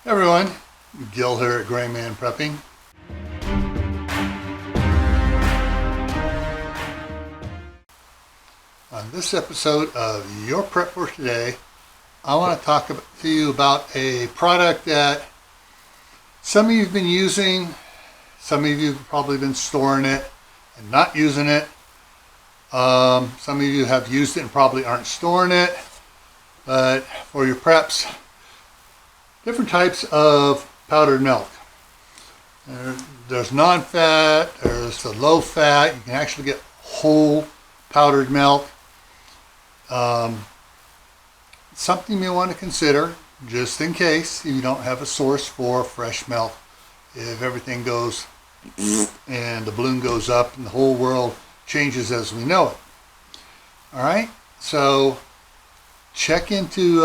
Hey everyone, Gil here at graymanprepping. On this episode of Your Prep for Today, I want to talk to you about a product that some of you have been using, some of you have probably been storing it and not using it. Some of you have used it and probably aren't storing it, but for your preps, different types of powdered milk. There's non-fat, there's the low-fat. You can actually get whole powdered milk. Something you want to consider, just in case you don't have a source for fresh milk. If everything goes and the balloon goes up and the whole world changes as we know it. All right, so check into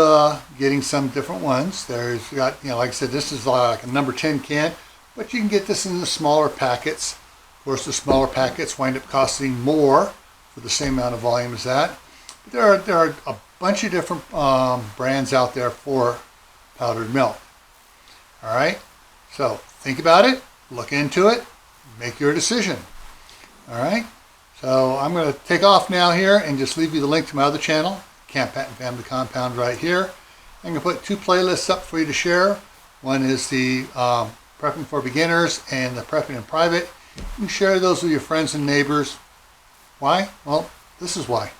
getting some different ones. There's got, like I said, this is like a number 10 can, but you can get this in the smaller packets. Of course, the smaller packets wind up costing more for the same amount of volume as that. But there are a bunch of different brands out there for powdered milk. All right, so think about it, look into it, make your decision. All right, so I'm going to take off now here and just leave you the link to my other channel, Camp Patent Family Compound, right here. I'm going to put two playlists up for you to share. One is the Prepping for Beginners and the Prepping in Private. You can share those with your friends and neighbors. Why? Well, this is why.